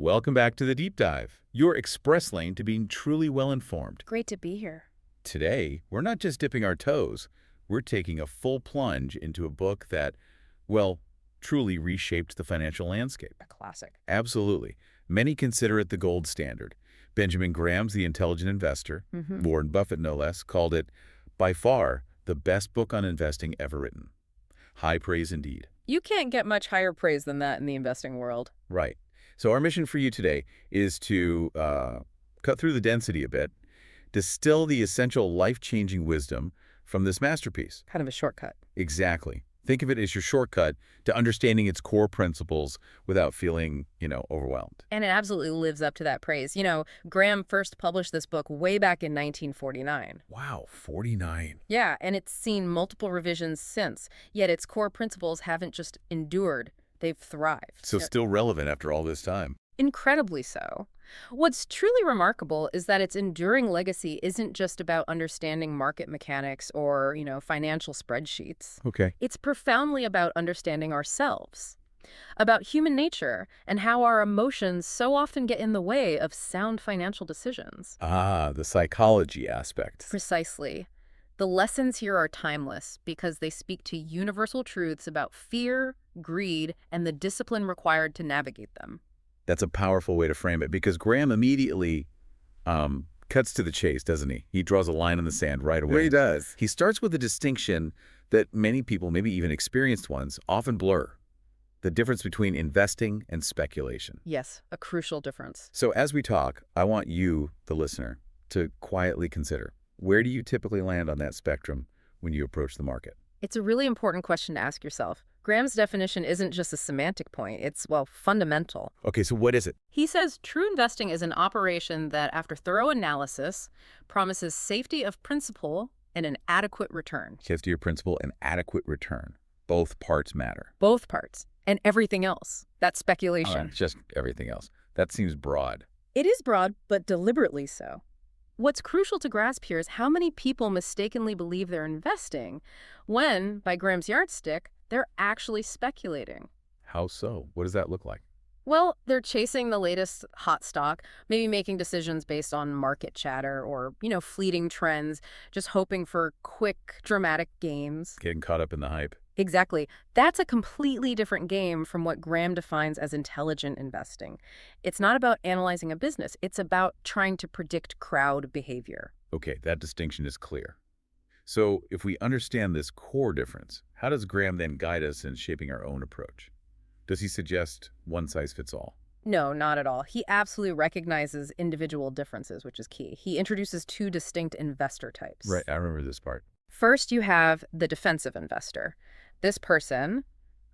Welcome back to the Deep Dive, your express lane to being truly well-informed. Great to be here. Today, we're not just dipping our toes, we're taking a full plunge into a book that, well, truly reshaped the financial landscape. A classic. Absolutely. Many consider it the gold standard. Benjamin Graham's The Intelligent Investor, Warren Buffett no less, called it, by far, the best book on investing ever written. High praise indeed. You can't get much higher praise than that in the investing world. Right. So our mission for you today is to cut through the density a bit, distill the essential life-changing wisdom from this masterpiece. Kind of a shortcut. Exactly. Think of it as your shortcut to understanding its core principles without feeling, overwhelmed. And it absolutely lives up to that praise. Graham first published this book way back in 1949. Wow, 49. Yeah, and it's seen multiple revisions since, yet its core principles haven't just endured, they've thrived. So still relevant after all this time. Incredibly so. What's truly remarkable is that its enduring legacy isn't just about understanding market mechanics or, financial spreadsheets. Okay. It's profoundly about understanding ourselves, about human nature and how our emotions so often get in the way of sound financial decisions. Ah, the psychology aspect. Precisely. The lessons here are timeless because they speak to universal truths about fear, greed, and the discipline required to navigate them. That's a powerful way to frame it because Graham immediately cuts to the chase, doesn't he? He draws a line in the sand right away. Yeah, he does. He starts with a distinction that many people, maybe even experienced ones, often blur. The difference between investing and speculation. Yes, a crucial difference. So as we talk, I want you, the listener, to quietly consider, where do you typically land on that spectrum when you approach the market? It's a really important question to ask yourself. Graham's definition isn't just a semantic point, it's, fundamental. Okay, so what is it? He says true investing is an operation that, after thorough analysis, promises safety of principal and an adequate return. Safety of principal and adequate return. Both parts matter. Both parts. And everything else. That's speculation. All right, just everything else. That seems broad. It is broad, but deliberately so. What's crucial to grasp here is how many people mistakenly believe they're investing when, by Graham's yardstick, they're actually speculating. How so? What does that look like? Well, they're chasing the latest hot stock, maybe making decisions based on market chatter or, fleeting trends, just hoping for quick, dramatic gains. Getting caught up in the hype. Exactly. That's a completely different game from what Graham defines as intelligent investing. It's not about analyzing a business. It's about trying to predict crowd behavior. Okay, that distinction is clear. So if we understand this core difference, how does Graham then guide us in shaping our own approach? Does he suggest one size fits all? No, not at all. He absolutely recognizes individual differences, which is key. He introduces two distinct investor types. Right, I remember this part. First, you have the defensive investor. This person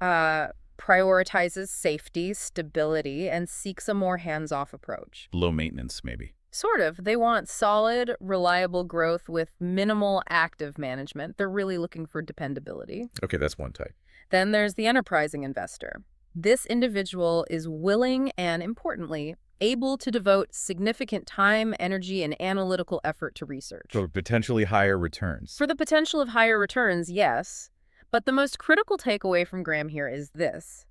prioritizes safety, stability, and seeks a more hands-off approach. Low maintenance, maybe. Sort of. They want solid, reliable growth with minimal active management. They're really looking for dependability. Okay, that's one type. Then there's the enterprising investor. This individual is willing and, importantly, able to devote significant time, energy, and analytical effort to research. So potentially higher returns. For the potential of higher returns, yes. But the most critical takeaway from Graham here is this.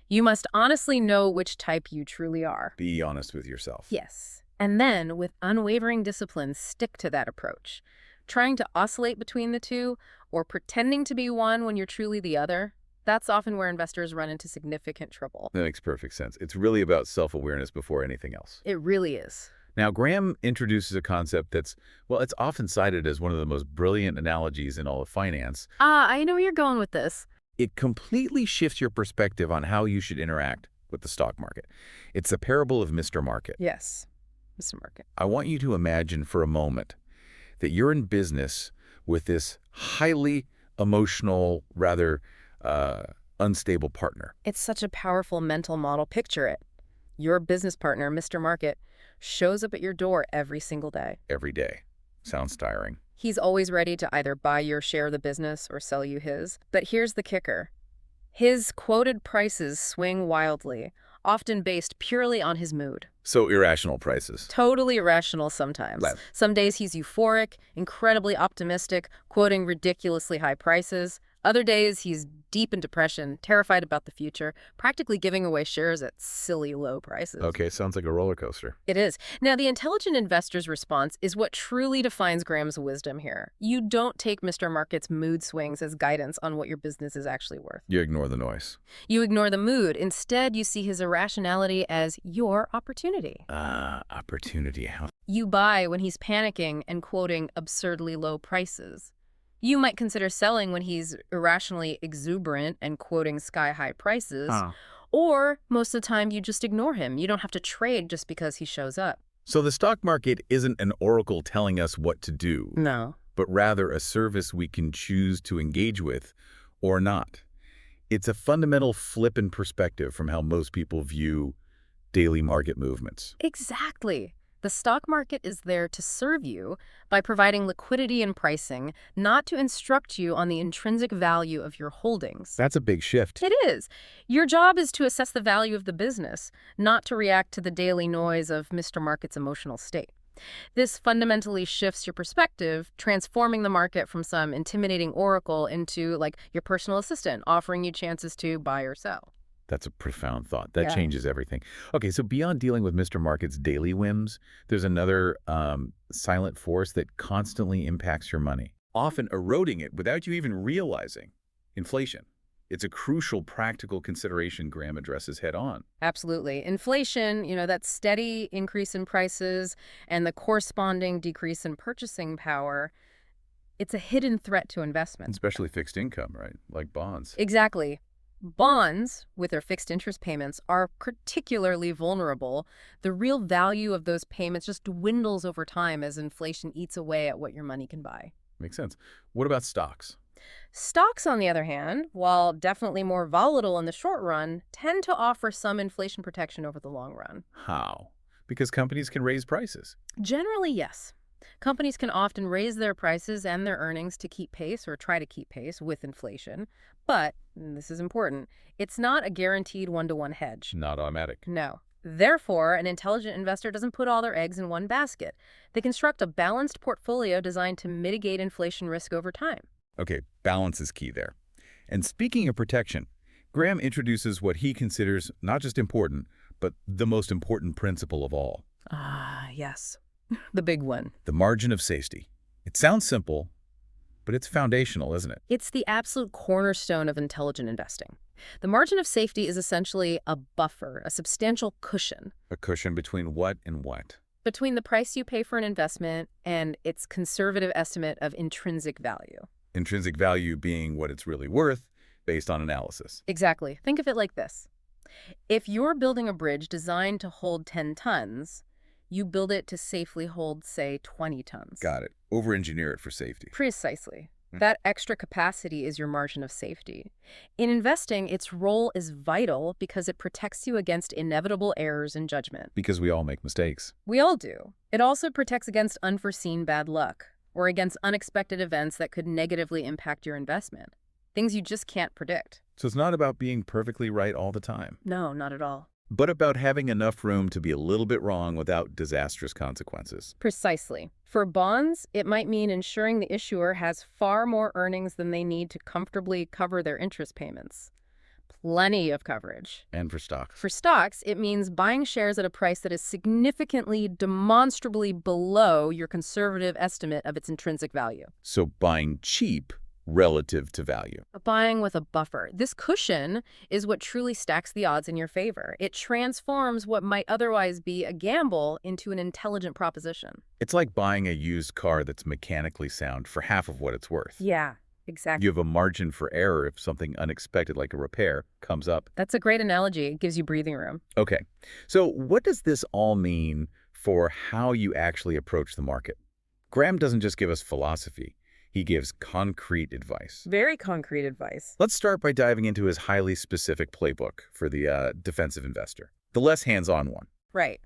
You must honestly know which type you truly are. Be honest with yourself. Yes. And then, with unwavering discipline, stick to that approach. Trying to oscillate between the two, or pretending to be one when you're truly the other, that's often where investors run into significant trouble. That makes perfect sense. It's really about self-awareness before anything else. It really is. Now, Graham introduces a concept that's, it's often cited as one of the most brilliant analogies in all of finance. I know where you're going with this. It completely shifts your perspective on how you should interact with the stock market. It's the parable of Mr. Market. Yes, Mr. Market. I want you to imagine for a moment that you're in business with this highly emotional, rather unstable partner. It's such a powerful mental model. Picture it. Your business partner, Mr. Market, shows up at your door every single day. Every day. Sounds tiring. He's always ready to either buy your share of the business or sell you his. But here's the kicker. His quoted prices swing wildly, often based purely on his mood. So irrational prices. Totally irrational sometimes. Right. Some days he's euphoric, incredibly optimistic, quoting ridiculously high prices. Other days, he's deep in depression, terrified about the future, practically giving away shares at silly low prices. Okay, sounds like a roller coaster. It is. Now, the intelligent investor's response is what truly defines Graham's wisdom here. You don't take Mr. Market's mood swings as guidance on what your business is actually worth. You ignore the noise. You ignore the mood. Instead, you see his irrationality as your opportunity. Opportunity. How? You buy when he's panicking and quoting absurdly low prices. You might consider selling when he's irrationally exuberant and quoting sky-high prices. Or most of the time, you just ignore him. You don't have to trade just because he shows up. So the stock market isn't an oracle telling us what to do. No. But rather a service we can choose to engage with or not. It's a fundamental flip in perspective from how most people view daily market movements. Exactly. The stock market is there to serve you by providing liquidity and pricing, not to instruct you on the intrinsic value of your holdings. That's a big shift. It is. Your job is to assess the value of the business, not to react to the daily noise of Mr. Market's emotional state. This fundamentally shifts your perspective, transforming the market from some intimidating oracle into, like, your personal assistant, offering you chances to buy or sell. That's a profound thought. That changes everything. Okay, so beyond dealing with Mr. Market's daily whims, there's another silent force that constantly impacts your money, often eroding it without you even realizing. Inflation. It's a crucial practical consideration Graham addresses head on. Absolutely. Inflation, that steady increase in prices and the corresponding decrease in purchasing power, it's a hidden threat to investment. Especially fixed income, right? Like bonds. Exactly. Bonds, with their fixed interest payments, are particularly vulnerable. The real value of those payments just dwindles over time as inflation eats away at what your money can buy. Makes sense. What about stocks? Stocks, on the other hand, while definitely more volatile in the short run, tend to offer some inflation protection over the long run. How? Because companies can raise prices. Generally, yes. Companies can often raise their prices and their earnings to keep pace or try to keep pace with inflation. But, and this is important, it's not a guaranteed one-to-one hedge. Not automatic. No. Therefore, an intelligent investor doesn't put all their eggs in one basket. They construct a balanced portfolio designed to mitigate inflation risk over time. Okay, balance is key there. And speaking of protection, Graham introduces what he considers not just important, but the most important principle of all. Yes. The big one. The margin of safety. It sounds simple, but it's foundational, isn't it? It's the absolute cornerstone of intelligent investing. The margin of safety is essentially a buffer, a substantial cushion. A cushion between what and what? Between the price you pay for an investment and its conservative estimate of intrinsic value. Intrinsic value being what it's really worth based on analysis. Exactly. Think of it like this. If you're building a bridge designed to hold 10 tons, you build it to safely hold, say, 20 tons. Got it. Over-engineer it for safety. Precisely. That extra capacity is your margin of safety. In investing, its role is vital because it protects you against inevitable errors in judgment. Because we all make mistakes. We all do. It also protects against unforeseen bad luck or against unexpected events that could negatively impact your investment. Things you just can't predict. So it's not about being perfectly right all the time. No, not at all. But about having enough room to be a little bit wrong without disastrous consequences. Precisely. For bonds, it might mean ensuring the issuer has far more earnings than they need to comfortably cover their interest payments. Plenty of coverage. And for stocks. For stocks, it means buying shares at a price that is significantly, demonstrably below your conservative estimate of its intrinsic value. So buying cheap relative to value. Buying with a buffer. This cushion is what truly stacks the odds in your favor. It transforms what might otherwise be a gamble into an intelligent proposition. It's like buying a used car that's mechanically sound for half of what it's worth. Yeah, exactly. You have a margin for error if something unexpected like a repair comes up. That's a great analogy. It gives you breathing room. Okay, so what does this all mean for how you actually approach the market? Graham doesn't just give us philosophy. He gives concrete advice. Very concrete advice. Let's start by diving into his highly specific playbook for the defensive investor, the less hands-on one. Right.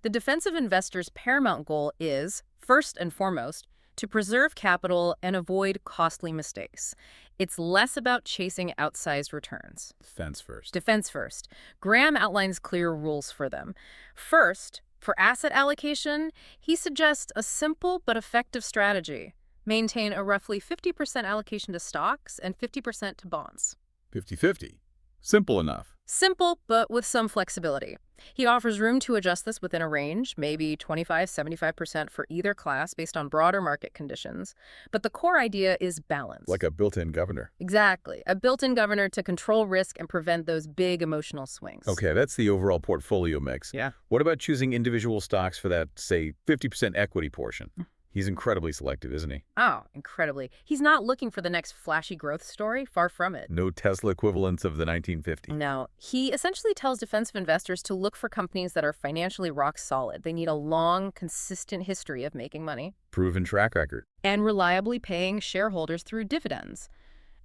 The defensive investor's paramount goal is, first and foremost, to preserve capital and avoid costly mistakes. It's less about chasing outsized returns. Defense first. Defense first. Graham outlines clear rules for them. First, for asset allocation, he suggests a simple but effective strategy. Maintain a roughly 50% allocation to stocks and 50% to bonds. 50-50. Simple enough. Simple, but with some flexibility. He offers room to adjust this within a range, maybe 25–75% for either class based on broader market conditions. But the core idea is balance. Like a built-in governor. Exactly. A built-in governor to control risk and prevent those big emotional swings. Okay, that's the overall portfolio mix. Yeah. What about choosing individual stocks for that, say, 50% equity portion? He's incredibly selective, isn't he? Oh, incredibly. He's not looking for the next flashy growth story, far from it. No Tesla equivalents of the 1950s. No. He essentially tells defensive investors to look for companies that are financially rock solid. They need a long, consistent history of making money. Proven track record. And reliably paying shareholders through dividends.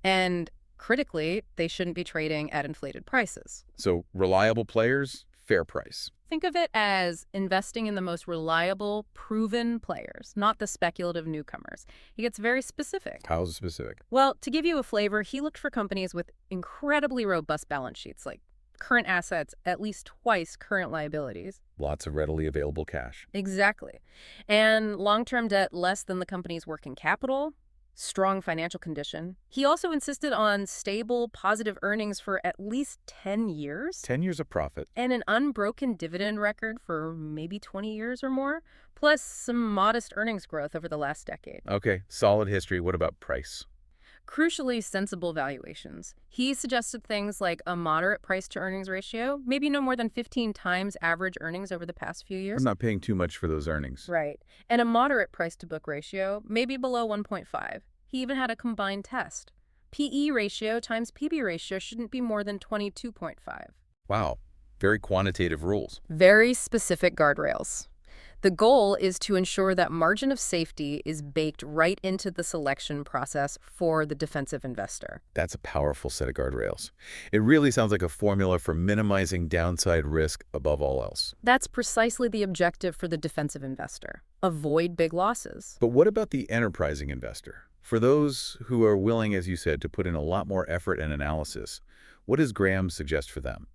And critically, they shouldn't be trading at inflated prices. So reliable players, fair price. Think of it as investing in the most reliable, proven players, not the speculative newcomers. He gets very specific. How's specific? Well, to give you a flavor, he looked for companies with incredibly robust balance sheets, like current assets at least twice current liabilities. Lots of readily available cash. Exactly. And long-term debt less than the company's working capital. Strong financial condition. He also insisted on stable, positive earnings for at least 10 years. 10 years of profit. And an unbroken dividend record for maybe 20 years or more, plus some modest earnings growth over the last decade. Okay, solid history. What about price? Crucially, sensible valuations. He suggested things like a moderate price-to-earnings ratio, maybe no more than 15 times average earnings over the past few years. I'm not paying too much for those earnings. Right. And a moderate price-to-book ratio, maybe below 1.5. He even had a combined test. PE ratio times PB ratio shouldn't be more than 22.5. Wow. Very quantitative rules. Very specific guardrails. The goal is to ensure that margin of safety is baked right into the selection process for the defensive investor. That's a powerful set of guardrails. It really sounds like a formula for minimizing downside risk above all else. That's precisely the objective for the defensive investor. Avoid big losses. But what about the enterprising investor? For those who are willing, as you said, to put in a lot more effort and analysis, what does Graham suggest for them?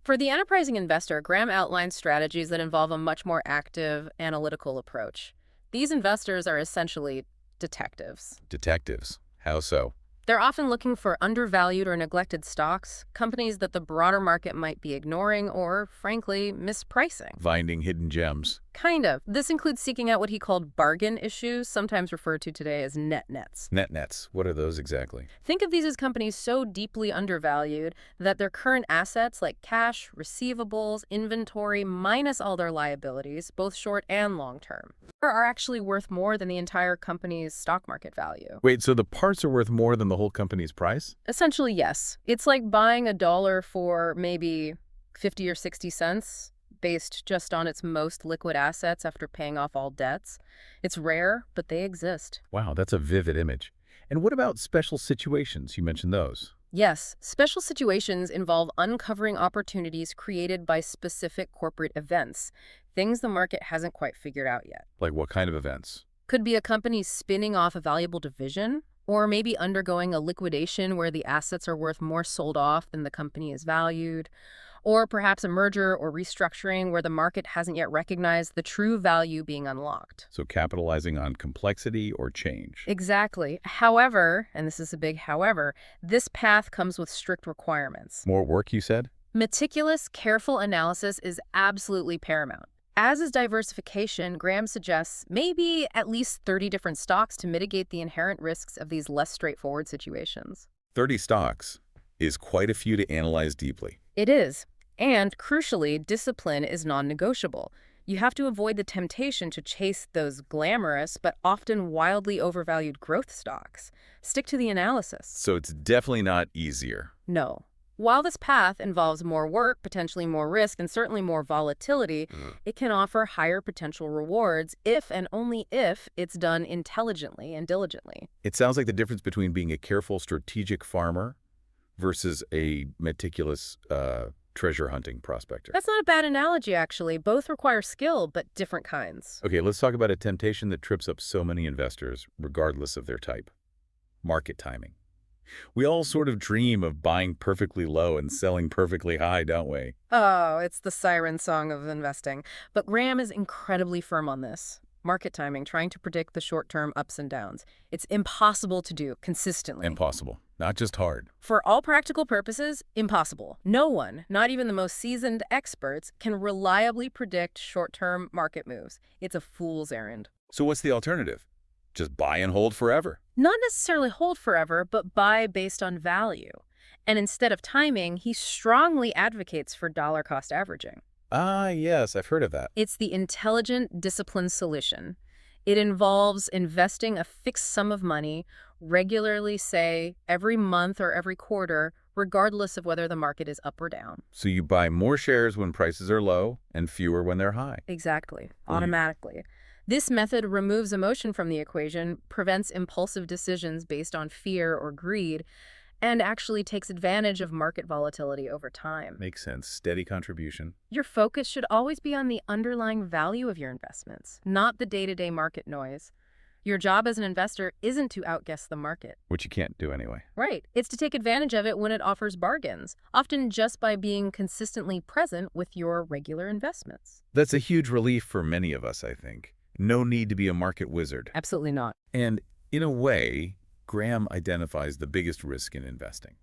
For the enterprising investor, Graham outlines strategies that involve a much more active, analytical approach. These investors are essentially detectives. Detectives. How so? They're often looking for undervalued or neglected stocks, companies that the broader market might be ignoring or, frankly, mispricing. Finding hidden gems. Kind of. This includes seeking out what he called bargain issues, sometimes referred to today as net nets. Net nets. What are those exactly? Think of these as companies so deeply undervalued that their current assets like cash, receivables, inventory, minus all their liabilities, both short and long term, are actually worth more than the entire company's stock market value. Wait, so the parts are worth more than the whole company's price? Essentially, yes. It's like buying $1 for maybe 50 or 60 cents. Based just on its most liquid assets after paying off all debts. It's rare, but they exist. Wow, that's a vivid image. And what about special situations? You mentioned those. Yes, special situations involve uncovering opportunities created by specific corporate events, things the market hasn't quite figured out yet. Like what kind of events? Could be a company spinning off a valuable division, or maybe undergoing a liquidation where the assets are worth more sold off than the company is valued. Or perhaps a merger or restructuring where the market hasn't yet recognized the true value being unlocked. So capitalizing on complexity or change. Exactly. However, and this is a big however, this path comes with strict requirements. More work, you said? Meticulous, careful analysis is absolutely paramount. As is diversification, Graham suggests maybe at least 30 different stocks to mitigate the inherent risks of these less straightforward situations. 30 stocks is quite a few to analyze deeply. It is. And, crucially, discipline is non-negotiable. You have to avoid the temptation to chase those glamorous but often wildly overvalued growth stocks. Stick to the analysis. So it's definitely not easier. No. While this path involves more work, potentially more risk, and certainly more volatility, it can offer higher potential rewards if and only if it's done intelligently and diligently. It sounds like the difference between being a careful strategic farmer versus a meticulous treasure hunting prospector. That's not a bad analogy, actually. Both require skill, but different kinds. Okay, let's talk about a temptation that trips up so many investors, regardless of their type. Market timing. We all sort of dream of buying perfectly low and selling perfectly high, don't we? Oh, it's the siren song of investing. But Graham is incredibly firm on this. market timing, trying to predict the short-term ups and downs. It's impossible to do consistently. Impossible. Not just hard. For all practical purposes, impossible. No one, not even the most seasoned experts, can reliably predict short-term market moves. It's a fool's errand. So what's the alternative? Just buy and hold forever? Not necessarily hold forever, but buy based on value. And instead of timing, he strongly advocates for dollar-cost averaging. Ah, yes, I've heard of that. It's the intelligent, disciplined solution. It involves investing a fixed sum of money regularly, say, every month or every quarter, regardless of whether the market is up or down. So you buy more shares when prices are low and fewer when they're high. Exactly. Automatically. This method removes emotion from the equation, prevents impulsive decisions based on fear or greed, and actually takes advantage of market volatility over time. Makes sense. Steady contribution. Your focus should always be on the underlying value of your investments, not the day-to-day market noise. Your job as an investor isn't to outguess the market. Which you can't do anyway. Right. It's to take advantage of it when it offers bargains, often just by being consistently present with your regular investments. That's a huge relief for many of us, I think. No need to be a market wizard. Absolutely not. And in a way, Graham identifies the biggest risk in investing.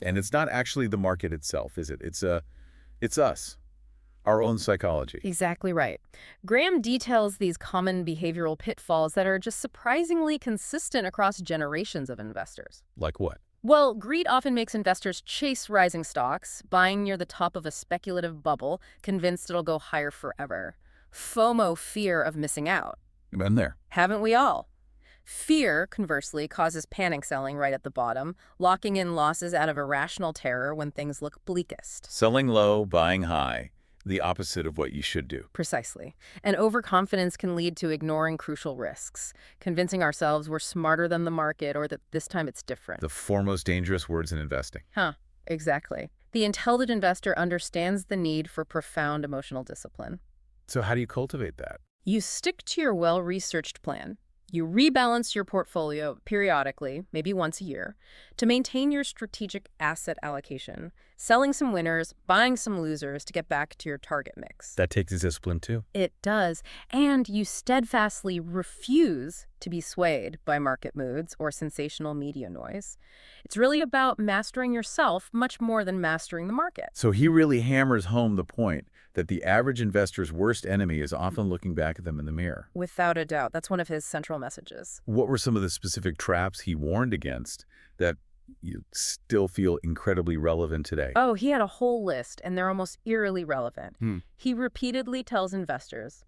And it's not actually the market itself, is it? It's us, our own psychology. Exactly right. Graham details these common behavioral pitfalls that are just surprisingly consistent across generations of investors. Like what? Well, greed often makes investors chase rising stocks, buying near the top of a speculative bubble, convinced it'll go higher forever. FOMO, fear of missing out. Been there. Haven't we all? Fear, conversely, causes panic selling right at the bottom, locking in losses out of irrational terror when things look bleakest. Selling low, buying high. The opposite of what you should do. Precisely. And overconfidence can lead to ignoring crucial risks, convincing ourselves we're smarter than the market or that this time it's different. The four most dangerous words in investing. Exactly. The intelligent investor understands the need for profound emotional discipline. So how do you cultivate that? You stick to your well-researched plan. You rebalance your portfolio periodically, maybe once a year, to maintain your strategic asset allocation, selling some winners, buying some losers to get back to your target mix. That takes discipline too. It does. And you steadfastly refuse to be swayed by market moods or sensational media noise. It's really about mastering yourself much more than mastering the market. So he really hammers home the point that the average investor's worst enemy is often looking back at them in the mirror. Without a doubt. That's one of his central messages. What were some of the specific traps he warned against that you still feel incredibly relevant today? Oh, he had a whole list, and they're almost eerily relevant. He repeatedly tells investors,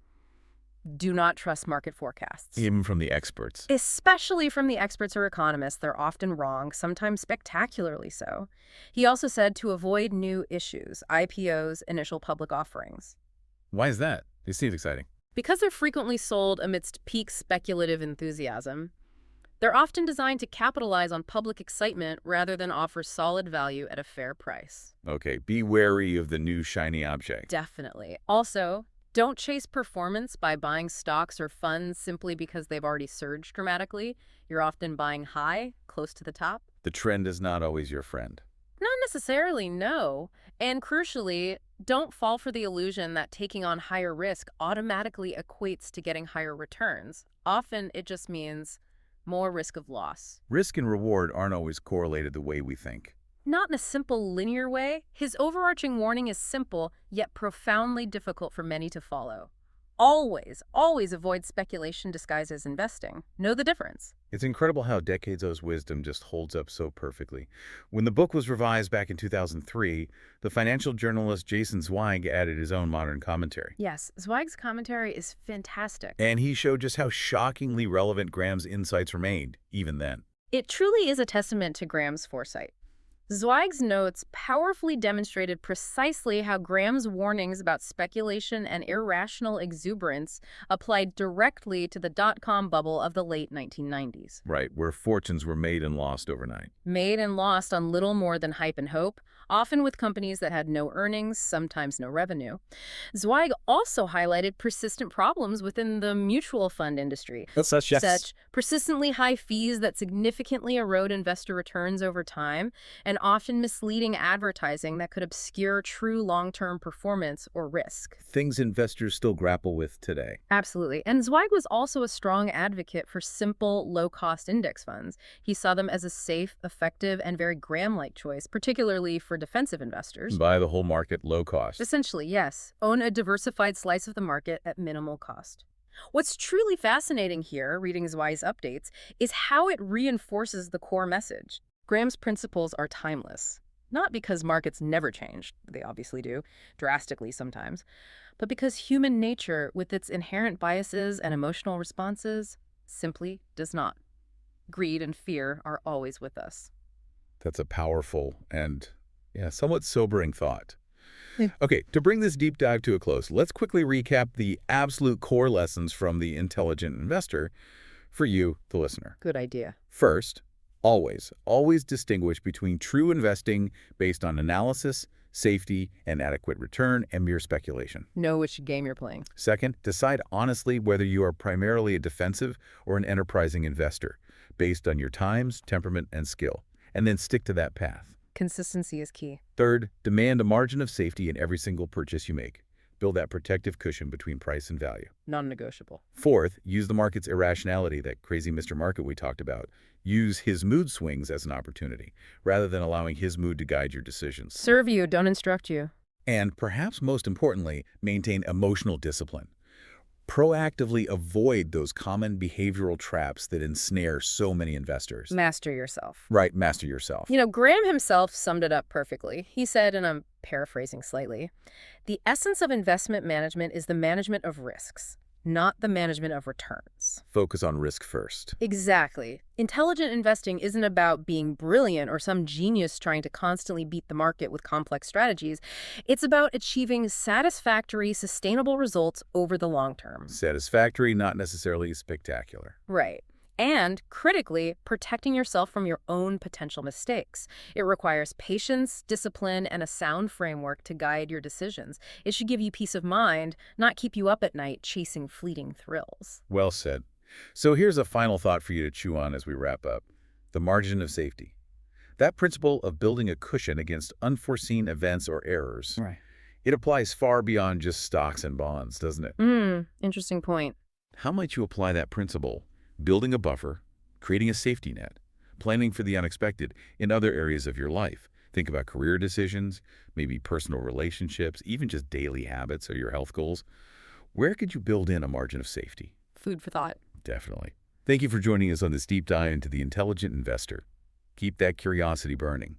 do not trust market forecasts. Even from the experts. Especially from the experts or economists. They're often wrong, sometimes spectacularly so. He also said to avoid new issues, IPOs, initial public offerings. Why is that? It seems exciting. Because they're frequently sold amidst peak speculative enthusiasm. They're often designed to capitalize on public excitement rather than offer solid value at a fair price. Okay, be wary of the new shiny object. Definitely. Also, don't chase performance by buying stocks or funds simply because they've already surged dramatically. You're often buying high, close to the top. The trend is not always your friend. Not necessarily, no. And crucially, don't fall for the illusion that taking on higher risk automatically equates to getting higher returns. Often, it just means more risk of loss. Risk and reward aren't always correlated the way we think. Not in a simple, linear way. His overarching warning is simple, yet profoundly difficult for many to follow. Always, always avoid speculation disguised as investing. Know the difference. It's incredible how decades-old wisdom just holds up so perfectly. When the book was revised back in 2003, the financial journalist Jason Zweig added his own modern commentary. Yes, Zweig's commentary is fantastic. And he showed just how shockingly relevant Graham's insights remained, even then. It truly is a testament to Graham's foresight. Zweig's notes powerfully demonstrated precisely how Graham's warnings about speculation and irrational exuberance applied directly to the dot-com bubble of the late 1990s. Right, where fortunes were made and lost overnight. Made and lost on little more than hype and hope, often with companies that had no earnings, sometimes no revenue. Zweig also highlighted persistent problems within the mutual fund industry, such persistently high fees that significantly erode investor returns over time, and often misleading advertising that could obscure true long-term performance or risk. Things investors still grapple with today. Absolutely. And Zweig was also a strong advocate for simple, low-cost index funds. He saw them as a safe, effective, and very Graham-like choice, particularly for defensive investors. Buy the whole market, low cost. Essentially, yes. Own a diversified slice of the market at minimal cost. What's truly fascinating here, reading Zweig's updates, is how it reinforces the core message. Graham's principles are timeless. Not because markets never change, they obviously do, drastically sometimes, but because human nature, with its inherent biases and emotional responses, simply does not. Greed and fear are always with us. That's a powerful and, somewhat sobering thought. Yeah. Okay, to bring this deep dive to a close, let's quickly recap the absolute core lessons from The Intelligent Investor for you, the listener. Good idea. First, always distinguish between true investing based on analysis, safety, and adequate return, and mere speculation. Know which game you're playing. Second, decide honestly whether you are primarily a defensive or an enterprising investor, based on your times, temperament, and skill, and then stick to that path. Consistency is key. Third, demand a margin of safety in every single purchase you make. Build that protective cushion between price and value. Non-negotiable. Fourth, use the market's irrationality, that crazy Mr. Market we talked about. Use his mood swings as an opportunity, rather than allowing his mood to guide your decisions. Serve you, don't instruct you. And perhaps most importantly, maintain emotional discipline. Proactively avoid those common behavioral traps that ensnare so many investors. Master yourself. Right, master yourself. Graham himself summed it up perfectly. He said, and I'm paraphrasing slightly, the essence of investment management is the management of risks, not the management of returns. Focus on risk first. Exactly. Intelligent investing isn't about being brilliant or some genius trying to constantly beat the market with complex strategies. It's about achieving satisfactory, sustainable results over the long term. Satisfactory, not necessarily spectacular. Right. And, critically, protecting yourself from your own potential mistakes. It requires patience, discipline, and a sound framework to guide your decisions. It should give you peace of mind, not keep you up at night chasing fleeting thrills. Well said. So here's a final thought for you to chew on as we wrap up. The margin of safety. That principle of building a cushion against unforeseen events or errors. Right. It applies far beyond just stocks and bonds, doesn't it? Interesting point. How might you apply that principle? Building a buffer, creating a safety net, planning for the unexpected in other areas of your life. Think about career decisions, maybe personal relationships, even just daily habits or your health goals. Where could you build in a margin of safety? Food for thought. Definitely. Thank you for joining us on this deep dive into The Intelligent Investor. Keep that curiosity burning.